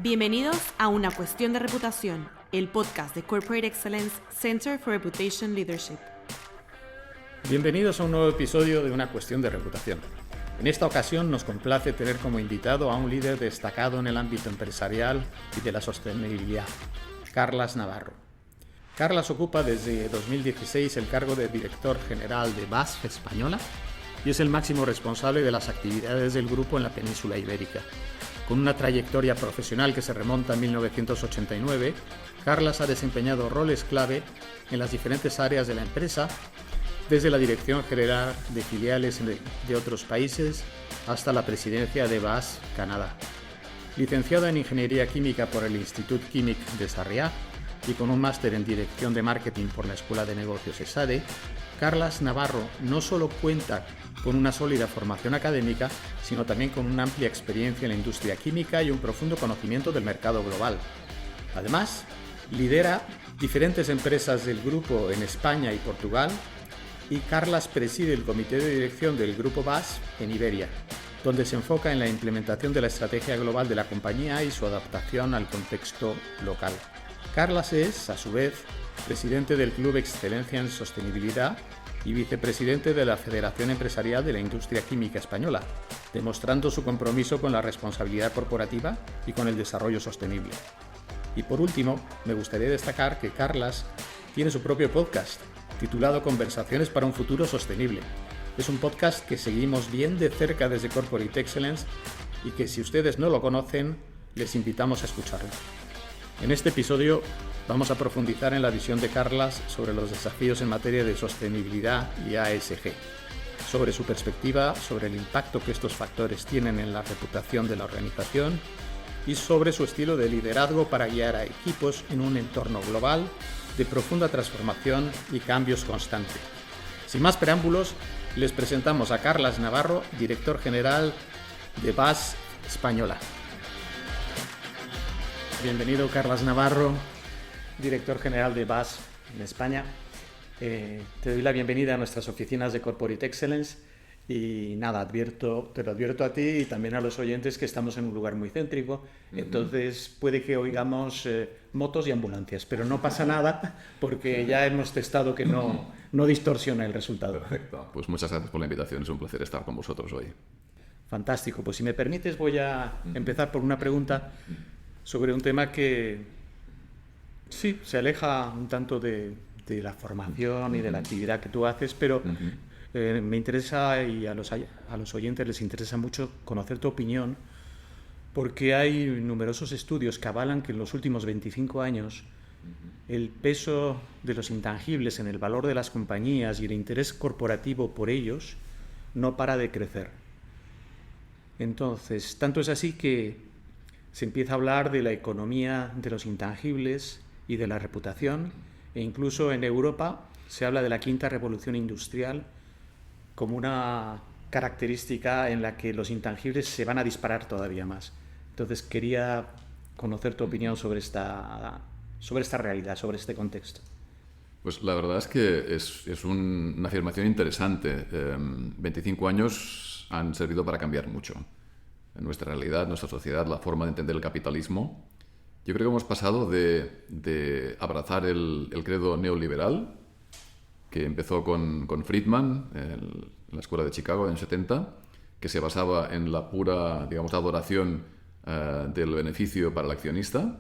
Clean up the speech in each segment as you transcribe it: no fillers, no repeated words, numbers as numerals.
Bienvenidos a Una Cuestión de Reputación, el podcast de Corporate Excellence Center for Reputation Leadership. Bienvenidos a un nuevo episodio de Una Cuestión de Reputación. En esta ocasión nos complace tener como invitado a un líder destacado en el ámbito empresarial y de la sostenibilidad, Carlas Navarro. Carlas ocupa desde 2016 el cargo de director general de BASF Española y es el máximo responsable de las actividades del grupo en la península ibérica. Con una trayectoria profesional que se remonta a 1989, Carlas ha desempeñado roles clave en las diferentes áreas de la empresa, desde la dirección general de filiales de otros países hasta la presidencia de BASF Canadá. Licenciado en Ingeniería Química por el Institut Químic de Sarrià y con un máster en Dirección de Marketing por la Escuela de Negocios ESADE, Carlas Navarro no solo cuenta con una sólida formación académica, sino también con una amplia experiencia en la industria química y un profundo conocimiento del mercado global. Además, lidera diferentes empresas del grupo en España y Portugal, y Carlas preside el comité de dirección del grupo BASF en Iberia, donde se enfoca en la implementación de la estrategia global de la compañía y su adaptación al contexto local. Carlas es, a su vez, presidente del Club Excelencia en Sostenibilidad y vicepresidente de la Federación Empresarial de la Industria Química Española, demostrando su compromiso con la responsabilidad corporativa y con el desarrollo sostenible. Y por último, me gustaría destacar que Carlas tiene su propio podcast, titulado Conversaciones para un futuro sostenible. Es un podcast que seguimos bien de cerca desde Corporate Excellence y que, si ustedes no lo conocen, les invitamos a escucharlo. En este episodio vamos a profundizar en la visión de Carlas sobre los desafíos en materia de sostenibilidad y ASG, sobre su perspectiva sobre el impacto que estos factores tienen en la reputación de la organización y sobre su estilo de liderazgo para guiar a equipos en un entorno global de profunda transformación y cambios constantes. Sin más preámbulos, les presentamos a Carlas Navarro, director general de BASF Española. Bienvenido, Carlas Navarro, director general de BASF en España. Te doy la bienvenida a nuestras oficinas de Corporate Excellence y nada, te lo advierto a ti y también a los oyentes que estamos en un lugar muy céntrico, entonces puede que oigamos motos y ambulancias, pero no pasa nada porque ya hemos testado que no distorsiona el resultado. Perfecto, pues muchas gracias por la invitación, es un placer estar con vosotros hoy. Fantástico, pues si me permites voy a empezar por una pregunta sobre un tema que sí, se aleja un tanto de la formación y de la actividad que tú haces, pero me interesa, y a los oyentes les interesa mucho conocer tu opinión, porque hay numerosos estudios que avalan que en los últimos 25 años el peso de los intangibles en el valor de las compañías y el interés corporativo por ellos no para de crecer. Entonces, tanto es así que se empieza a hablar de la economía de los intangibles y de la reputación, e incluso en Europa se habla de la quinta revolución industrial como una característica en la que los intangibles se van a disparar todavía más. Entonces quería conocer tu opinión sobre esta realidad, sobre este contexto. Pues la verdad es que es una afirmación interesante. 25 años han servido para cambiar mucho. En nuestra realidad, nuestra sociedad, la forma de entender el capitalismo. Yo creo que hemos pasado de abrazar el credo neoliberal, que empezó con Friedman en la Escuela de Chicago en 70, que se basaba en la pura, digamos, adoración del beneficio para el accionista,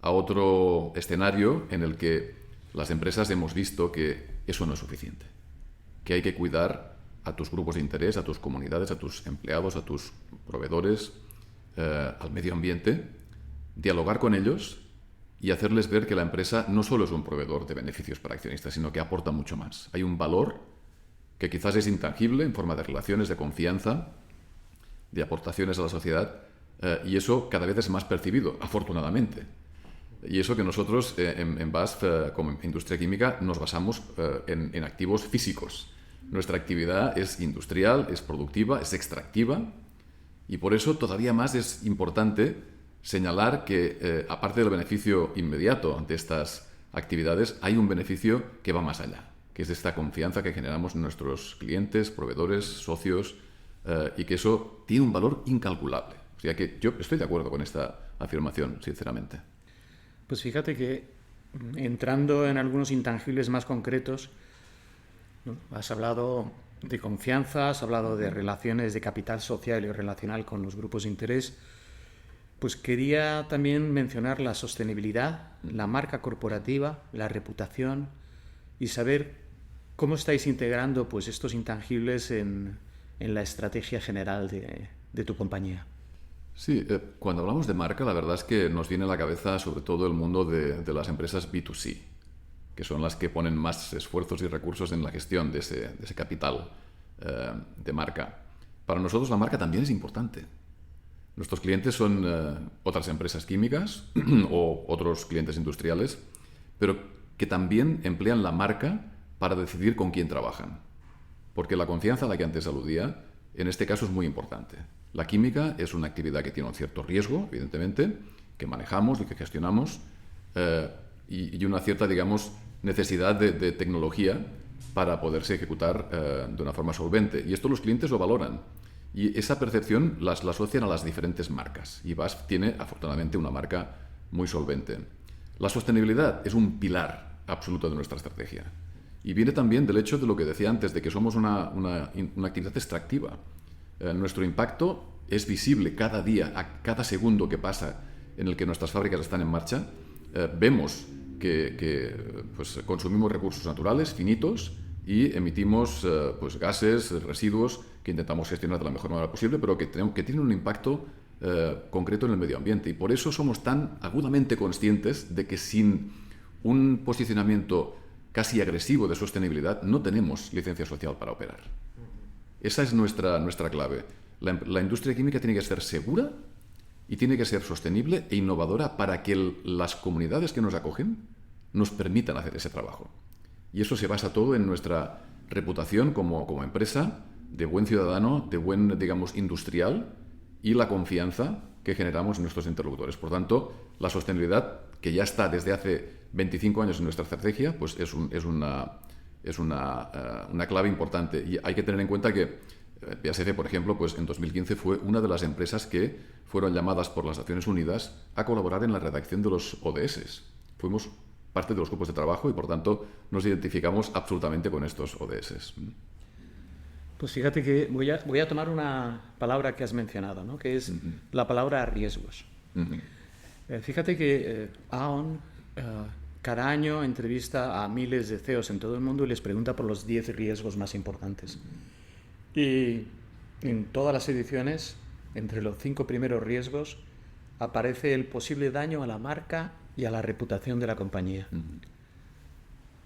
a otro escenario en el que las empresas hemos visto que eso no es suficiente, que hay que cuidar a tus grupos de interés, a tus comunidades, a tus empleados, a tus proveedores, al medio ambiente, dialogar con ellos y hacerles ver que la empresa no solo es un proveedor de beneficios para accionistas, sino que aporta mucho más. Hay un valor que quizás es intangible en forma de relaciones, de confianza, de aportaciones a la sociedad, y eso cada vez es más percibido, afortunadamente. Y eso que nosotros en BASF, como industria química, nos basamos en activos físicos. Nuestra actividad es industrial, es productiva, es extractiva, y por eso todavía más es importante señalar que, aparte del beneficio inmediato de estas actividades, hay un beneficio que va más allá, que es esta confianza que generamos en nuestros clientes, proveedores, socios, y que eso tiene un valor incalculable. O O sea que yo estoy de acuerdo con esta afirmación, sinceramente. Pues fíjate que entrando en algunos intangibles más concretos, ¿no? Has hablado de confianza, has hablado de relaciones de capital social y relacional con los grupos de interés. Pues quería también mencionar la sostenibilidad, la marca corporativa, la reputación y saber cómo estáis integrando pues, estos intangibles en la estrategia general de tu compañía. Sí, cuando hablamos de marca, la verdad es que nos viene a la cabeza sobre todo el mundo de las empresas B2C, que son las que ponen más esfuerzos y recursos en la gestión de ese capital de marca. Para nosotros la marca también es importante. Nuestros clientes son otras empresas químicas o otros clientes industriales, pero que también emplean la marca para decidir con quién trabajan. Porque la confianza a la que antes aludía, en este caso es muy importante. La química es una actividad que tiene un cierto riesgo, evidentemente, que manejamos y que gestionamos, y una cierta, digamos, necesidad de tecnología para poderse ejecutar de una forma solvente. Y esto los clientes lo valoran. Y esa percepción la asocian a las diferentes marcas. Y BASF tiene, afortunadamente, una marca muy solvente. La sostenibilidad es un pilar absoluto de nuestra estrategia. Y viene también del hecho de lo que decía antes, de que somos una actividad extractiva. Nuestro impacto es visible cada día, a cada segundo que pasa en el que nuestras fábricas están en marcha. Vemos que pues, consumimos recursos naturales finitos y emitimos pues, gases, residuos que intentamos gestionar de la mejor manera posible, pero que tienen un impacto concreto en el medio ambiente. Y por eso somos tan agudamente conscientes de que sin un posicionamiento casi agresivo de sostenibilidad no tenemos licencia social para operar. Esa es nuestra clave. La industria química tiene que ser segura y tiene que ser sostenible e innovadora para que las comunidades que nos acogen nos permitan hacer ese trabajo. Y eso se basa todo en nuestra reputación como empresa, de buen ciudadano, de buen, digamos, industrial, y la confianza que generamos en nuestros interlocutores. Por tanto, la sostenibilidad, que ya está desde hace 25 años en nuestra estrategia, pues es una clave importante. Y hay que tener en cuenta que BASF, por ejemplo, pues en 2015 fue una de las empresas que fueron llamadas por las Naciones Unidas a colaborar en la redacción de los ODS. Fuimos parte de los grupos de trabajo y, por tanto, nos identificamos absolutamente con estos ODS. Pues fíjate que voy a tomar una palabra que has mencionado, ¿no? Que es la palabra riesgos. Fíjate que Aon cada año entrevista a miles de CEOs en todo el mundo y les pregunta por los 10 riesgos más importantes. Y en todas las ediciones, entre los 5 primeros riesgos, aparece el posible daño a la marca y a la reputación de la compañía.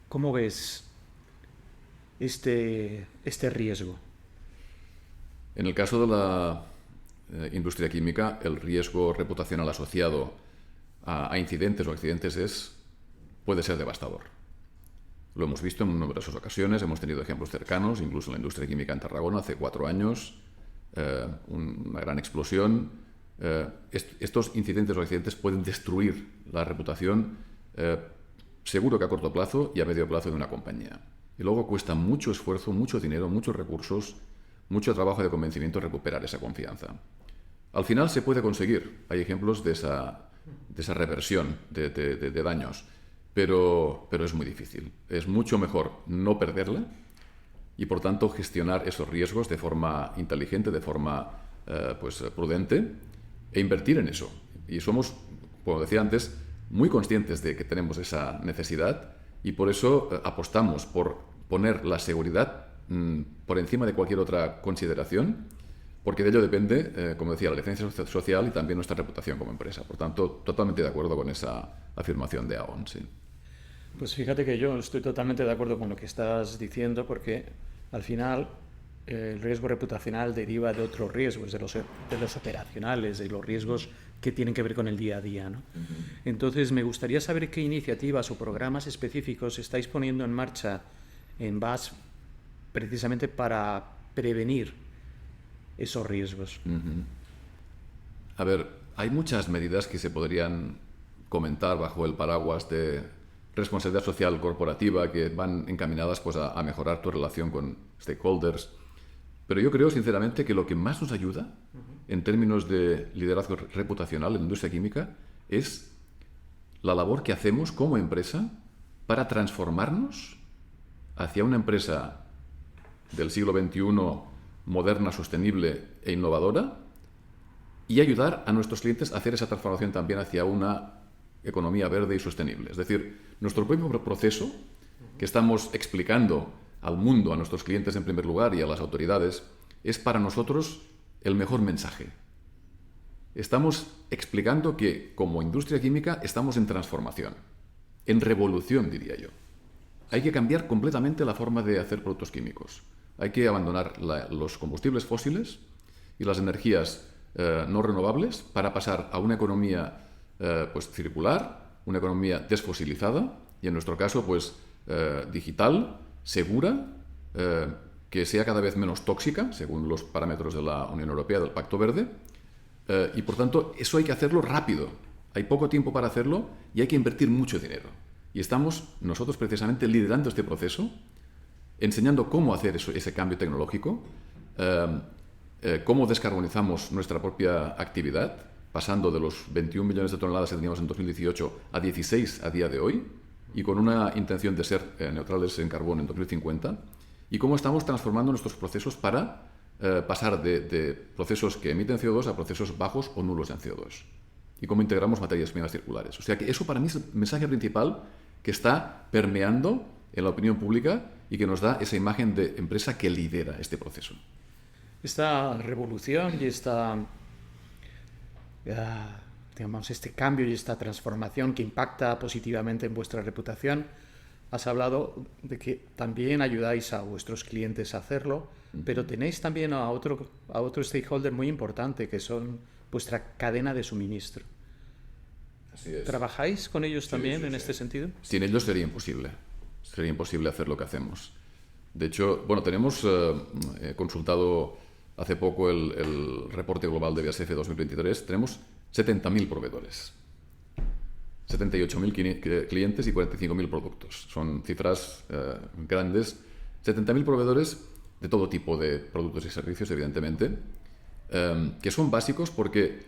¿Cómo ves este riesgo? En el caso de la industria química, el riesgo reputacional asociado a incidentes o accidentes puede ser devastador. Lo hemos visto en numerosas ocasiones, hemos tenido ejemplos cercanos, incluso en la industria química en Tarragona hace 4 años, una gran explosión. Estos incidentes o accidentes pueden destruir la reputación, seguro que a corto plazo y a medio plazo de una compañía. Y luego cuesta mucho esfuerzo, mucho dinero, muchos recursos, mucho trabajo de convencimiento recuperar esa confianza. Al final se puede conseguir, hay ejemplos de esa reversión de daños, pero es muy difícil. Es mucho mejor no perderla y, por tanto, gestionar esos riesgos de forma inteligente, de forma prudente, e invertir en eso. Y somos, como decía antes, muy conscientes de que tenemos esa necesidad y por eso apostamos por poner la seguridad por encima de cualquier otra consideración, porque de ello depende, como decía, la licencia social y también nuestra reputación como empresa. Por tanto, totalmente de acuerdo con esa afirmación de Aon, sí. Pues fíjate que yo estoy totalmente de acuerdo con lo que estás diciendo, porque al final el riesgo reputacional deriva de otros riesgos, de los operacionales, de los riesgos que tienen que ver con el día a día, ¿no? Entonces, me gustaría saber qué iniciativas o programas específicos estáis poniendo en marcha en BASF precisamente para prevenir esos riesgos. A ver, hay muchas medidas que se podrían comentar bajo el paraguas de responsabilidad social corporativa que van encaminadas pues, a mejorar tu relación con stakeholders. Pero yo creo, sinceramente, que lo que más nos ayuda en términos de liderazgo reputacional en la industria química es la labor que hacemos como empresa para transformarnos hacia una empresa del siglo XXI moderna, sostenible e innovadora y ayudar a nuestros clientes a hacer esa transformación también hacia una economía verde y sostenible. Es decir, nuestro propio proceso que estamos explicando al mundo, a nuestros clientes en primer lugar y a las autoridades, es para nosotros el mejor mensaje. Estamos explicando que como industria química estamos en transformación, en revolución, diría yo. Hay que cambiar completamente la forma de hacer productos químicos. Hay que abandonar los combustibles fósiles y las energías no renovables para pasar a una economía circular, una economía desfosilizada y en nuestro caso digital, segura, que sea cada vez menos tóxica según los parámetros de la Unión Europea, del Pacto Verde, y por tanto eso hay que hacerlo rápido. Hay poco tiempo para hacerlo y hay que invertir mucho dinero. Y estamos nosotros precisamente liderando este proceso, enseñando cómo hacer ese cambio tecnológico, cómo descarbonizamos nuestra propia actividad, pasando de los 21 millones de toneladas que teníamos en 2018 a 16 a día de hoy, y con una intención de ser neutrales en carbono en 2050, y cómo estamos transformando nuestros procesos para pasar de procesos que emiten CO2 a procesos bajos o nulos en CO2, y cómo integramos materias primas circulares. O sea que eso para mí es el mensaje principal que está permeando en la opinión pública y que nos da esa imagen de empresa que lidera este proceso. Esta revolución y este cambio y esta transformación que impacta positivamente en vuestra reputación, has hablado de que también ayudáis a vuestros clientes a hacerlo, pero tenéis también a otro stakeholder muy importante, que son vuestra cadena de suministro. Así es. ¿Trabajáis con ellos también en este sentido? Sin ellos sería imposible. Sería imposible hacer lo que hacemos. De hecho, tenemos consultado hace poco el reporte global de BASF 2023. Tenemos 70.000 proveedores, 78.000 clientes y 45.000 productos. Son cifras grandes. 70.000 proveedores de todo tipo de productos y servicios, evidentemente, que son básicos porque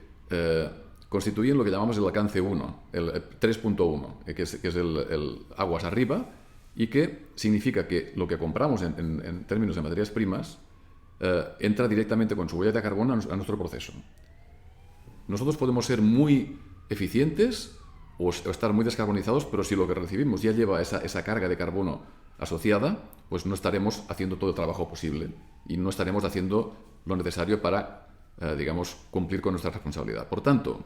constituyen lo que llamamos el alcance 1, el 3.1, que es el aguas arriba, y que significa que lo que compramos en términos de materias primas entra directamente con su huella de carbono a nuestro proceso. Nosotros podemos ser muy eficientes o estar muy descarbonizados, pero si lo que recibimos ya lleva esa carga de carbono asociada, pues no estaremos haciendo todo el trabajo posible y no estaremos haciendo lo necesario para, cumplir con nuestra responsabilidad. Por tanto,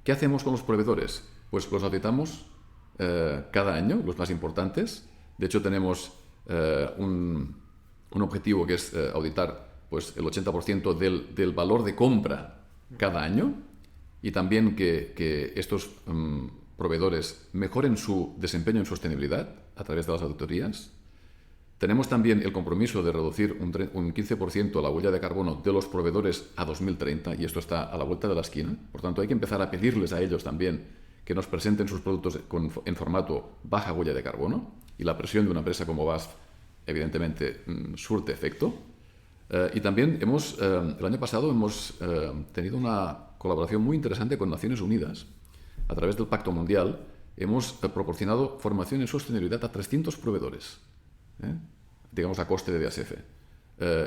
¿qué hacemos con los proveedores? Pues los auditamos cada año, los más importantes. De hecho, tenemos un objetivo que es auditar el 80% del valor de compra cada año, y también que estos proveedores mejoren su desempeño en sostenibilidad a través de las auditorías. Tenemos también el compromiso de reducir un 15% la huella de carbono de los proveedores a 2030, y esto está a la vuelta de la esquina. Por tanto, hay que empezar a pedirles a ellos también que nos presenten sus productos en formato baja huella de carbono, y la presión de una empresa como BASF evidentemente surte efecto. Y también el año pasado hemos tenido una colaboración muy interesante con Naciones Unidas. A través del Pacto Mundial hemos proporcionado formación en sostenibilidad a 300 proveedores, a coste de BASF.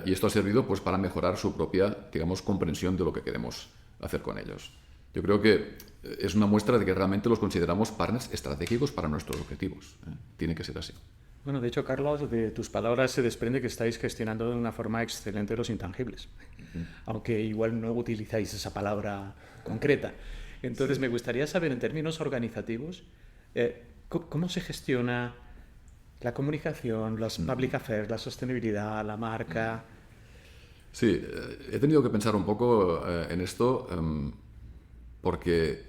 Y esto ha servido para mejorar su propia, comprensión de lo que queremos hacer con ellos. Yo creo que es una muestra de que realmente los consideramos partners estratégicos para nuestros objetivos. Tiene que ser así. Bueno, de hecho, Carlos, de tus palabras se desprende que estáis gestionando de una forma excelente los intangibles, aunque igual no utilizáis esa palabra concreta. Entonces, sí, me gustaría saber, en términos organizativos, ¿cómo se gestiona la comunicación, los public affairs, la sostenibilidad, la marca? Sí, he tenido que pensar un poco en esto porque,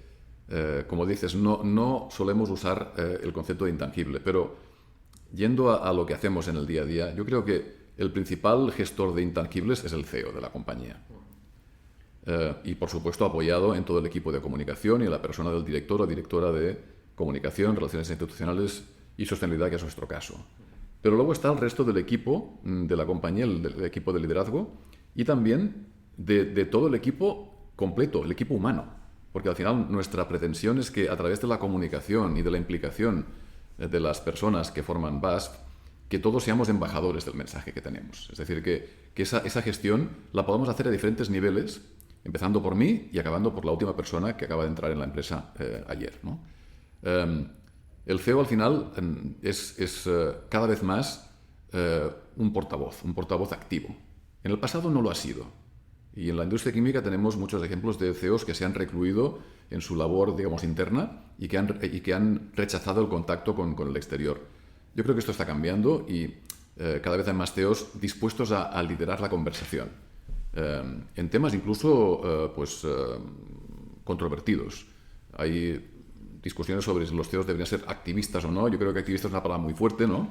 como dices, no solemos usar el concepto de intangible, pero yendo a lo que hacemos en el día a día, yo creo que el principal gestor de intangibles es el CEO de la compañía. Y, por supuesto, apoyado en todo el equipo de comunicación y en la persona del director o directora de comunicación, relaciones institucionales y sostenibilidad, que es nuestro caso. Pero luego está el resto del equipo de la compañía, el equipo de liderazgo, y también de todo el equipo completo, el equipo humano. Porque al final nuestra pretensión es que a través de la comunicación y de la implicación de las personas que forman BASF, que todos seamos embajadores del mensaje que tenemos. Es decir, que esa gestión la podamos hacer a diferentes niveles, empezando por mí y acabando por la última persona que acaba de entrar en la empresa ayer, ¿no? El CEO al final es cada vez más un portavoz activo. En el pasado no lo ha sido. Y en la industria química tenemos muchos ejemplos de CEOs que se han recluido en su labor, digamos, interna y que han rechazado el contacto con el exterior. Yo creo que esto está cambiando y cada vez hay más CEOs dispuestos a liderar la conversación. En temas incluso controvertidos. Hay discusiones sobre si los CEOs deberían ser activistas o no. Yo creo que activista es una palabra muy fuerte, ¿no?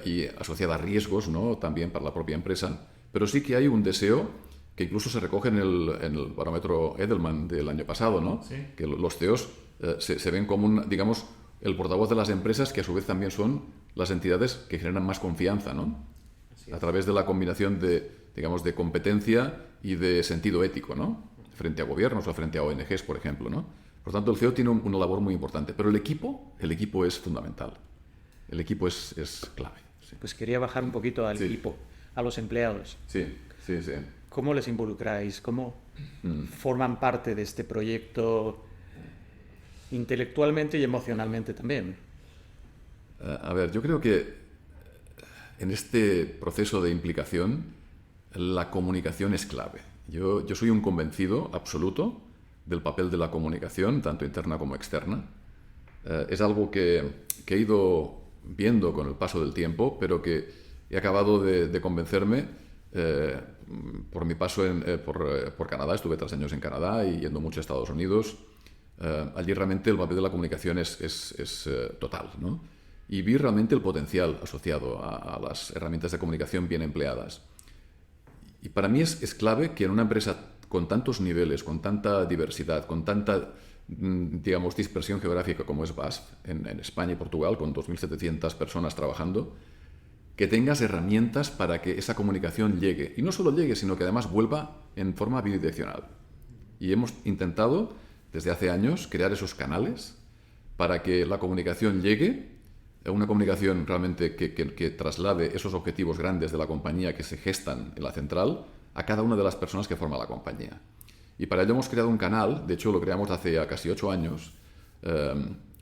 Y asociada a riesgos, ¿no? También para la propia empresa. Pero sí que hay un deseo que incluso se recoge en el barómetro Edelman del año pasado, ¿no? Sí. Que los CEOs se ven como digamos, el portavoz de las empresas, que a su vez también son las entidades que generan más confianza, ¿no? A través de la combinación de competencia y de sentido ético, ¿no? Frente a gobiernos o frente a ONGs, por ejemplo, ¿no? Por tanto, el CEO tiene una labor muy importante, pero el equipo es fundamental. El equipo es clave. Sí. Pues quería bajar un poquito al equipo, a los empleados. Sí. ¿Cómo les involucráis? ¿Cómo forman parte de este proyecto intelectualmente y emocionalmente también? A ver, yo creo que en este proceso de implicación la comunicación es clave. Yo soy un convencido absoluto del papel de la comunicación, tanto interna como externa. Es algo que he ido viendo con el paso del tiempo, pero que he acabado de convencerme por mi paso por Canadá. Estuve 3 años en Canadá y yendo mucho a Estados Unidos. Allí realmente el papel de la comunicación es total, ¿no? Y vi realmente el potencial asociado a las herramientas de comunicación bien empleadas. Y para mí es clave que en una empresa con tantos niveles, con tanta diversidad, con tanta, digamos, dispersión geográfica como es BASF, en España y Portugal, con 2.700 personas trabajando, que tengas herramientas para que esa comunicación llegue. Y no solo llegue, sino que además vuelva en forma bidireccional. Y hemos intentado, desde hace años, crear esos canales para que la comunicación llegue, una comunicación realmente que traslade esos objetivos grandes de la compañía que se gestan en la central a cada una de las personas que forman la compañía. Y para ello hemos creado un canal, de hecho lo creamos hace ya casi 8 años,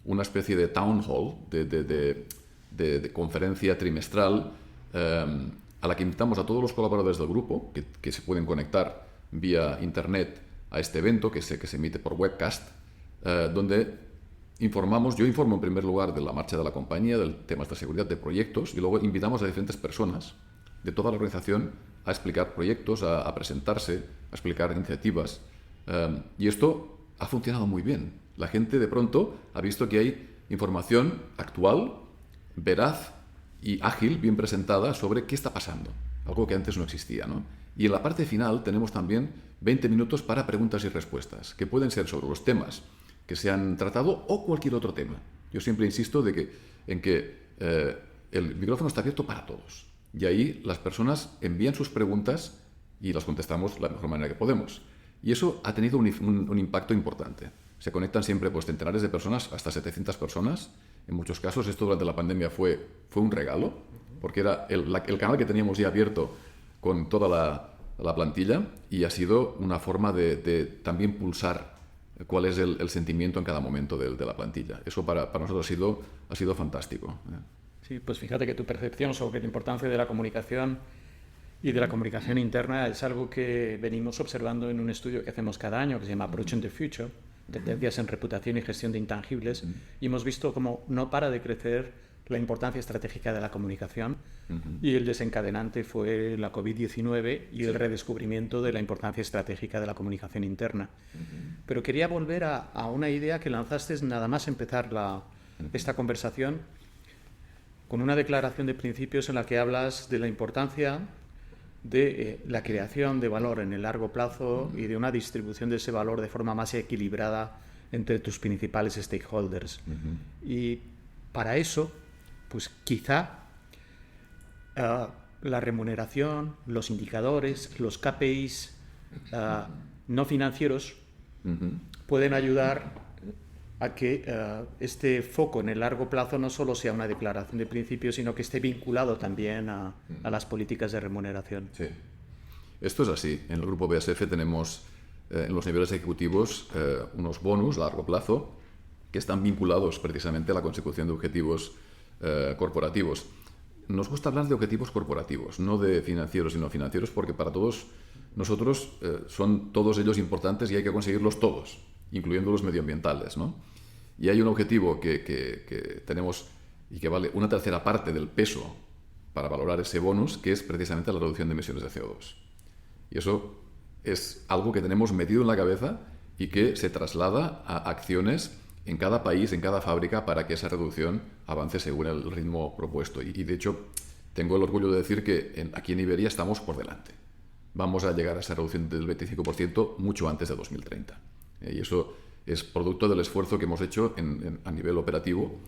una especie de town hall, de conferencia trimestral, a la que invitamos a todos los colaboradores del grupo que se pueden conectar vía internet a este evento que se emite por webcast, donde yo informo en primer lugar de la marcha de la compañía, de temas de seguridad, de proyectos, y luego invitamos a diferentes personas de toda la organización a explicar proyectos, a presentarse, a explicar iniciativas. Y esto ha funcionado muy bien. La gente de pronto ha visto que hay información actual, veraz y ágil, bien presentada sobre qué está pasando, algo que antes no existía, ¿no? Y en la parte final tenemos también 20 minutos para preguntas y respuestas, que pueden ser sobre los temas que se han tratado o cualquier otro tema. Yo siempre insisto en que el micrófono está abierto para todos. Y ahí las personas envían sus preguntas y las contestamos de la mejor manera que podemos. Y eso ha tenido un impacto importante. Se conectan siempre centenares de personas, hasta 700 personas. En muchos casos esto durante la pandemia fue un regalo, porque era el canal que teníamos ya abierto con toda la plantilla, y ha sido una forma de también pulsar cuál es el sentimiento en cada momento de la plantilla. Eso para nosotros ha sido fantástico. Sí, pues fíjate que tu percepción sobre la importancia de la comunicación y de la comunicación interna es algo que venimos observando en un estudio que hacemos cada año, que se llama Approaching the Future, tendencias en reputación y gestión de intangibles, y hemos visto cómo no para de crecer la importancia estratégica de la comunicación, y el desencadenante fue la COVID-19 y el redescubrimiento de la importancia estratégica de la comunicación interna. Pero quería volver a una idea que lanzaste nada más empezar esta conversación, con una declaración de principios en la que hablas de la importancia de la creación de valor en el largo plazo y de una distribución de ese valor de forma más equilibrada entre tus principales stakeholders. Y para eso, pues quizá la remuneración, los indicadores, los KPIs no financieros pueden ayudar a que este foco en el largo plazo no solo sea una declaración de principios, sino que esté vinculado también a las políticas de remuneración. Sí. Esto es así. En el grupo BASF tenemos en los niveles ejecutivos unos bonus a largo plazo que están vinculados precisamente a la consecución de objetivos corporativos. Nos gusta hablar de objetivos corporativos, no de financieros y no financieros, porque para todos nosotros son todos ellos importantes y hay que conseguirlos todos, incluyendo los medioambientales, ¿no? Y hay un objetivo que tenemos y que vale una tercera parte del peso para valorar ese bonus, que es precisamente la reducción de emisiones de CO2. Y eso es algo que tenemos metido en la cabeza y que se traslada a acciones en cada país, en cada fábrica, para que esa reducción avance según el ritmo propuesto. Y de hecho, tengo el orgullo de decir que aquí en Iberia estamos por delante. Vamos a llegar a esa reducción del 25% mucho antes de 2030. Y eso es producto del esfuerzo que hemos hecho a nivel operativo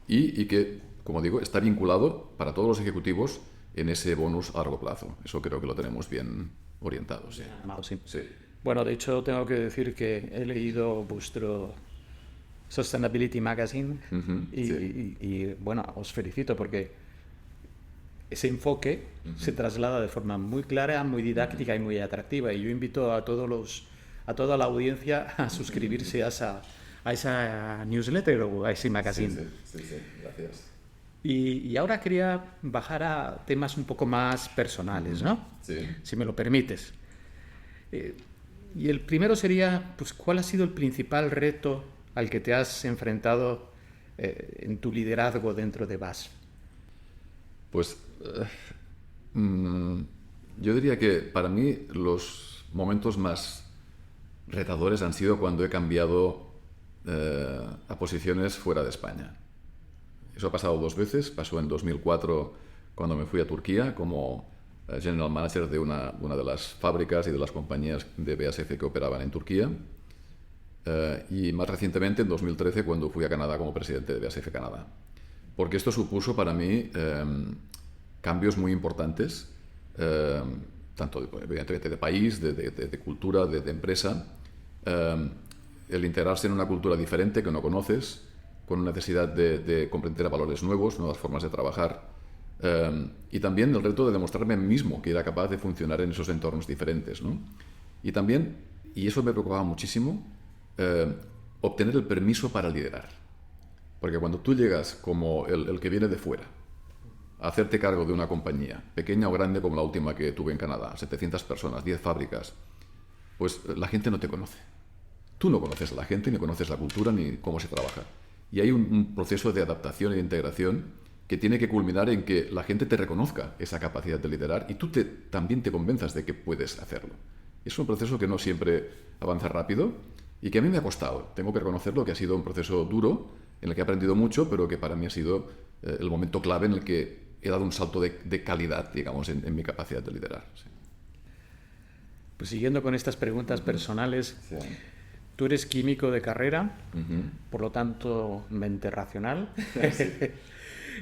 y que, como digo, está vinculado para todos los ejecutivos en ese bonus a largo plazo. Eso creo que lo tenemos bien orientado. Sí. Sí. Bueno, de hecho, tengo que decir que he leído vuestro Sustainability Magazine y bueno, os felicito porque ese enfoque se traslada de forma muy clara, muy didáctica y muy atractiva. Y yo invito a toda la audiencia a suscribirse a esa newsletter o a ese magazine. Sí, gracias. Y ahora quería bajar a temas un poco más personales, ¿no? Sí. Si me lo permites. Y el primero sería, pues, ¿cuál ha sido el principal reto al que te has enfrentado en tu liderazgo dentro de BASF? Pues yo diría que para mí los momentos más retadores han sido cuando he cambiado a posiciones fuera de España. Eso ha pasado 2 veces. Pasó en 2004 cuando me fui a Turquía como General Manager de una de las fábricas y de las compañías de BASF que operaban en Turquía. Y más recientemente en 2013 cuando fui a Canadá como presidente de BASF Canadá. Porque esto supuso para mí cambios muy importantes, tanto evidentemente de país, de cultura, de empresa. El integrarse en una cultura diferente que no conoces, con una necesidad de comprender valores nuevos, nuevas formas de trabajar, y también el reto de demostrarme a mí mismo que era capaz de funcionar en esos entornos diferentes, ¿no? Y también, y eso me preocupaba muchísimo, obtener el permiso para liderar. Porque cuando tú llegas como el que viene de fuera, a hacerte cargo de una compañía, pequeña o grande como la última que tuve en Canadá, 700 personas, 10 fábricas, pues la gente no te conoce. Tú no conoces a la gente, ni conoces la cultura, ni cómo se trabaja. Y hay un proceso de adaptación y de integración que tiene que culminar en que la gente te reconozca esa capacidad de liderar y tú también te convenzas de que puedes hacerlo. Es un proceso que no siempre avanza rápido y que a mí me ha costado. Tengo que reconocerlo, que ha sido un proceso duro, en el que he aprendido mucho, pero que para mí ha sido el momento clave en el que he dado un salto de calidad, digamos, en mi capacidad de liderar. Sí. Pues siguiendo con estas preguntas personales, Sí. tú eres químico de carrera, por lo tanto, mente racional.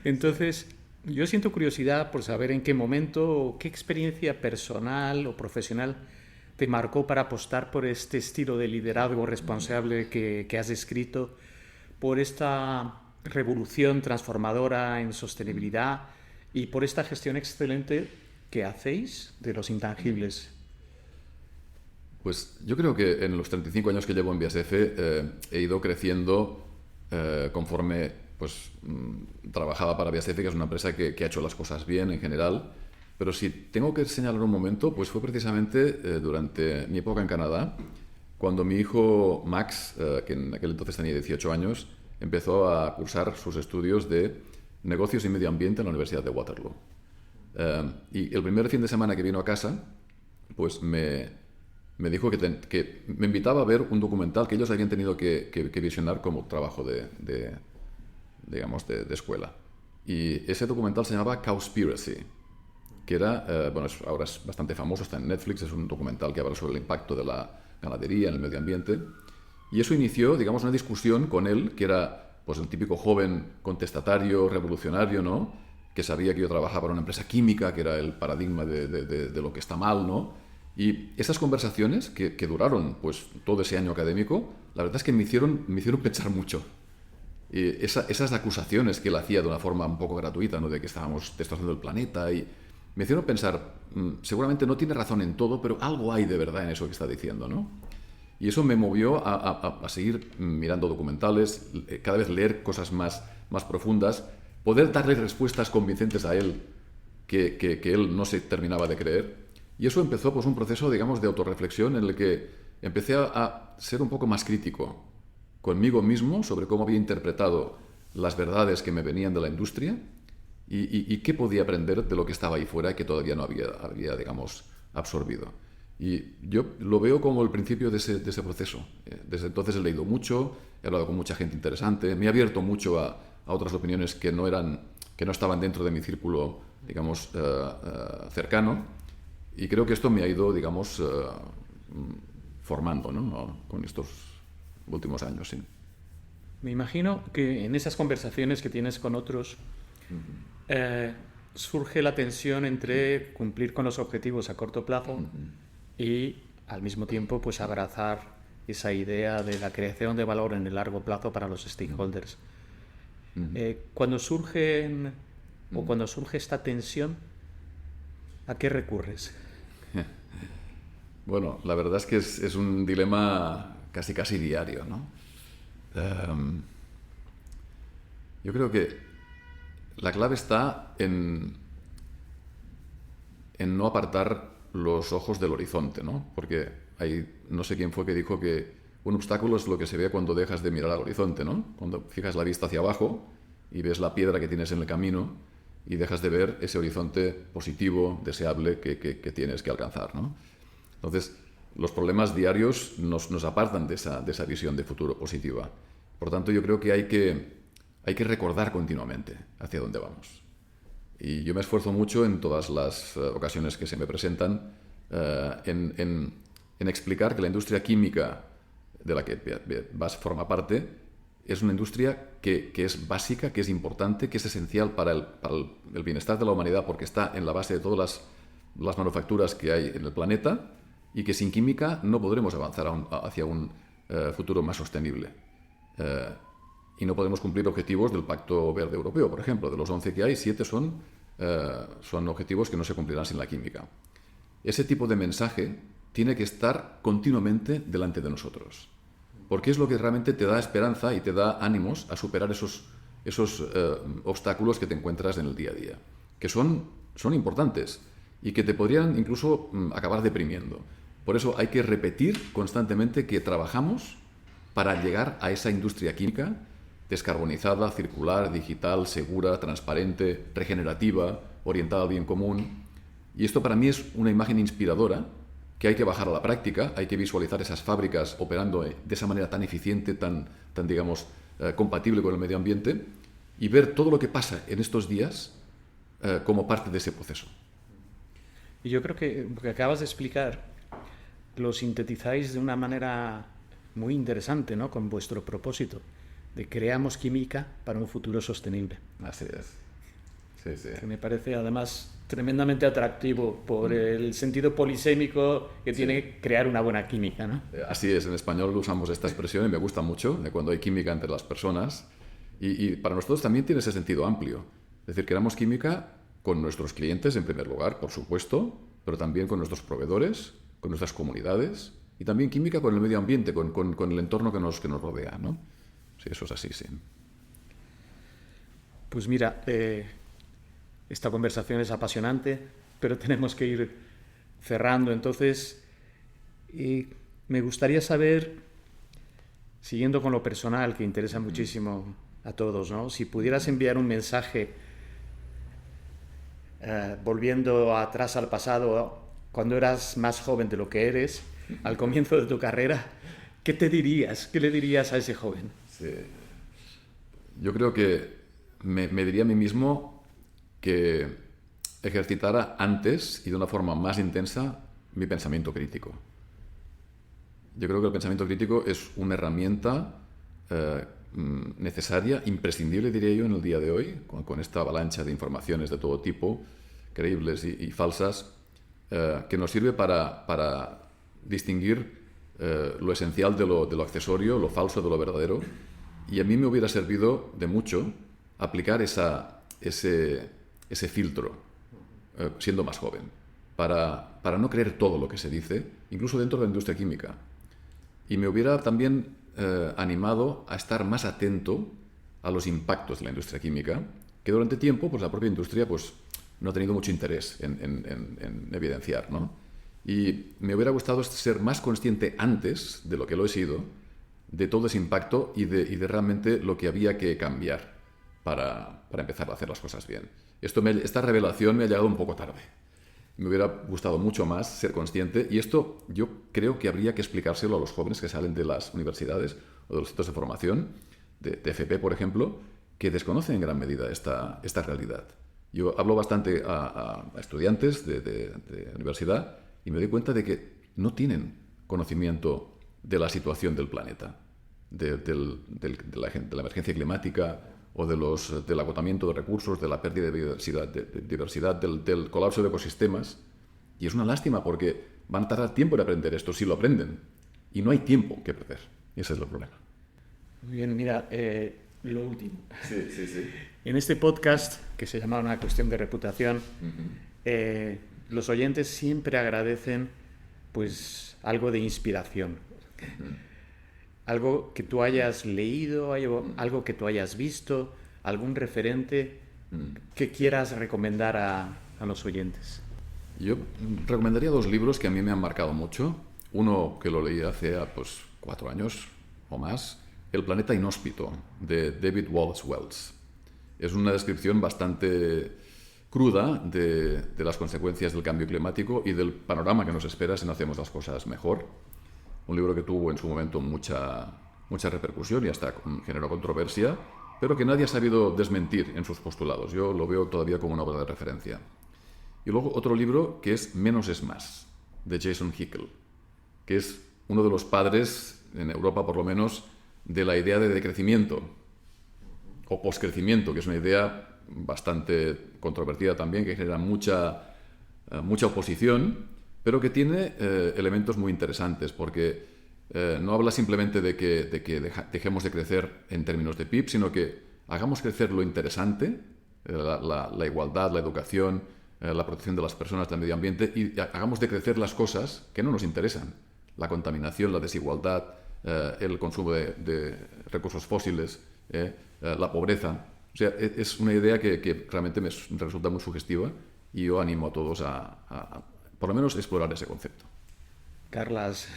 Entonces, yo siento curiosidad por saber en qué momento o qué experiencia personal o profesional te marcó para apostar por este estilo de liderazgo responsable que has descrito, por esta revolución transformadora en sostenibilidad y por esta gestión excelente que hacéis de los intangibles. Pues yo creo que en los 35 años que llevo en BASF he ido creciendo conforme trabajaba para BASF, que es una empresa que ha hecho las cosas bien en general. Pero si tengo que señalar un momento, pues fue precisamente durante mi época en Canadá, cuando mi hijo Max, que en aquel entonces tenía 18 años, empezó a cursar sus estudios de negocios y medio ambiente en la Universidad de Waterloo. Y el primer fin de semana que vino a casa, pues me dijo que me invitaba a ver un documental que ellos habían tenido que visionar como trabajo de escuela. Y ese documental se llamaba Cowspiracy, que era, ahora es bastante famoso, está en Netflix, es un documental que habla sobre el impacto de la ganadería en el medio ambiente. Y eso inició, digamos, una discusión con él, que era pues el típico joven contestatario, revolucionario, ¿no? Que sabía que yo trabajaba para una empresa química, que era el paradigma de lo que está mal, ¿no? Y esas conversaciones que duraron pues todo ese año académico, la verdad es que me hicieron pensar mucho. Esas acusaciones que él hacía de una forma un poco gratuita, ¿no? De que estábamos destrozando el planeta, y me hicieron pensar, seguramente no tiene razón en todo, pero algo hay de verdad en eso que está diciendo, ¿no? Y eso me movió a seguir mirando documentales, cada vez leer cosas más profundas, poder darle respuestas convincentes a él que él no se terminaba de creer. Y eso empezó pues un proceso, digamos, de autorreflexión en el que empecé a ser un poco más crítico conmigo mismo sobre cómo había interpretado las verdades que me venían de la industria y qué podía aprender de lo que estaba ahí fuera y que todavía no había digamos, absorbido. Y yo lo veo como el principio de ese proceso. Desde entonces he leído mucho, he hablado con mucha gente interesante, me he abierto mucho a otras opiniones que no estaban dentro de mi círculo, digamos, cercano. Y creo que esto me ha ido, digamos, formando, ¿no? Con estos últimos años, sí. Me imagino que en esas conversaciones que tienes con otros surge la tensión entre cumplir con los objetivos a corto plazo y al mismo tiempo pues abrazar esa idea de la creación de valor en el largo plazo para los stakeholders. Cuando surge esta tensión, ¿a qué recurres? Bueno, la verdad es que es un dilema casi diario, ¿no? Yo creo que la clave está en no apartar los ojos del horizonte, ¿no? Porque no sé quién fue que dijo que un obstáculo es lo que se ve cuando dejas de mirar al horizonte, ¿no? Cuando fijas la vista hacia abajo y ves la piedra que tienes en el camino y dejas de ver ese horizonte positivo, deseable que tienes que alcanzar, ¿no? Entonces, los problemas diarios nos apartan de esa visión de futuro positiva. Por tanto, yo creo que hay que recordar continuamente hacia dónde vamos. Y yo me esfuerzo mucho en todas las ocasiones que se me presentan en explicar que la industria química de la que BASF forma parte es una industria que es básica, que es importante, que es esencial para el bienestar de la humanidad porque está en la base de todas las manufacturas que hay en el planeta y que sin química no podremos avanzar hacia un futuro más sostenible. Y no podemos cumplir objetivos del Pacto Verde Europeo, por ejemplo. De los 11 que hay, 7 son objetivos que no se cumplirán sin la química. Ese tipo de mensaje tiene que estar continuamente delante de nosotros, porque es lo que realmente te da esperanza y te da ánimos a superar esos obstáculos que te encuentras en el día a día, que son importantes y que te podrían incluso acabar deprimiendo. Por eso hay que repetir constantemente que trabajamos para llegar a esa industria química descarbonizada, circular, digital, segura, transparente, regenerativa, orientada al bien común. Y esto para mí es una imagen inspiradora que hay que bajar a la práctica, hay que visualizar esas fábricas operando de esa manera tan eficiente, tan digamos, compatible con el medio ambiente y ver todo lo que pasa en estos días como parte de ese proceso. Y yo creo que lo que acabas de explicar lo sintetizáis de una manera muy interesante, ¿no? Con vuestro propósito de creamos química para un futuro sostenible. Así es. Sí, sí. Que me parece además tremendamente atractivo por el sentido polisémico que tiene crear una buena química, ¿no? Así es, en español usamos esta expresión y me gusta mucho, de cuando hay química entre las personas. Y para nosotros también tiene ese sentido amplio. Es decir, creamos química con nuestros clientes en primer lugar, por supuesto, pero también con nuestros proveedores, con nuestras comunidades y también química con el medio ambiente, con el entorno que nos rodea, ¿no? Sí, eso es así, sí. Pues mira, esta conversación es apasionante, pero tenemos que ir cerrando. Entonces, me gustaría saber, siguiendo con lo personal, que interesa muchísimo a todos, ¿no? Si pudieras enviar un mensaje volviendo atrás al pasado, cuando eras más joven de lo que eres, al comienzo de tu carrera, ¿qué te dirías? ¿Qué le dirías a ese joven? Sí. Yo creo que me diría a mí mismo que ejercitara antes y de una forma más intensa mi pensamiento crítico. Yo creo que el pensamiento crítico es una herramienta necesaria, imprescindible, diría yo, en el día de hoy, con esta avalancha de informaciones de todo tipo, creíbles y falsas. que nos sirve para distinguir lo esencial de lo accesorio, lo falso de lo verdadero. Y a mí me hubiera servido de mucho aplicar ese filtro siendo más joven, para no creer todo lo que se dice, incluso dentro de la industria química. Y me hubiera también animado a estar más atento a los impactos de la industria química, que durante tiempo pues, la propia industria pues, no ha tenido mucho interés en evidenciar, ¿no? Y me hubiera gustado ser más consciente antes de lo que lo he sido, de todo ese impacto y de realmente lo que había que cambiar para empezar a hacer las cosas bien. Esta revelación me ha llegado un poco tarde. Me hubiera gustado mucho más ser consciente, y esto yo creo que habría que explicárselo a los jóvenes que salen de las universidades o de los centros de formación, de FP, por ejemplo, que desconocen en gran medida esta realidad. Yo hablo bastante a estudiantes de universidad y me doy cuenta de que no tienen conocimiento de la situación del planeta, de la emergencia climática o del agotamiento de recursos, de la pérdida de diversidad, del colapso de ecosistemas. Y es una lástima porque van a tardar tiempo en aprender esto, si lo aprenden. Y no hay tiempo que perder. Ese es el problema. Muy bien, mira, lo último. Sí. En este podcast, que se llama Una cuestión de reputación, los oyentes siempre agradecen pues, algo de inspiración. Algo que tú hayas leído, algo que tú hayas visto, algún referente que quieras recomendar a los oyentes. Yo recomendaría 2 libros que a mí me han marcado mucho. Uno que lo leí hace 4 años o más, El planeta inhóspito, de David Wallace Wells. Es una descripción bastante cruda de las consecuencias del cambio climático y del panorama que nos espera si no hacemos las cosas mejor. Un libro que tuvo en su momento mucha repercusión y hasta generó controversia, pero que nadie ha sabido desmentir en sus postulados. Yo lo veo todavía como una obra de referencia. Y luego otro libro que es Menos es más, de Jason Hickel, que es uno de los padres, en Europa por lo menos, de la idea de decrecimiento o poscrecimiento, que es una idea bastante controvertida también, que genera mucha oposición, pero que tiene elementos muy interesantes, porque no habla simplemente de que dejemos de crecer en términos de PIB, sino que hagamos crecer lo interesante, la igualdad, la educación, la protección de las personas, del medio ambiente, y hagamos de crecer las cosas que no nos interesan. La contaminación, la desigualdad, el consumo de recursos fósiles, la pobreza. O sea, es una idea que realmente me resulta muy sugestiva, y yo animo a todos a por lo menos explorar ese concepto. Carlas,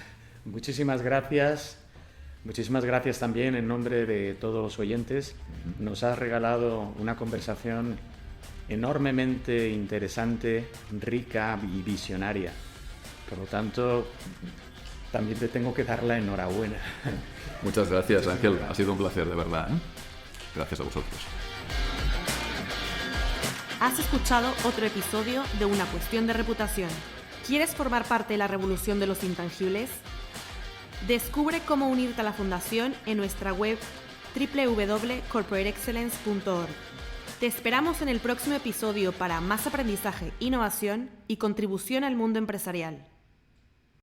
muchísimas gracias. Muchísimas gracias también en nombre de todos los oyentes. Nos has regalado una conversación enormemente interesante, rica y visionaria. Por lo tanto, también te tengo que dar la enhorabuena. Muchas gracias, Ángel. Ha sido un placer, de verdad, ¿eh? Gracias a vosotros. Has escuchado otro episodio de Una cuestión de reputación. ¿Quieres formar parte de la revolución de los intangibles? Descubre cómo unirte a la fundación en nuestra web www.corporateexcellence.org. Te esperamos en el próximo episodio para más aprendizaje, innovación y contribución al mundo empresarial.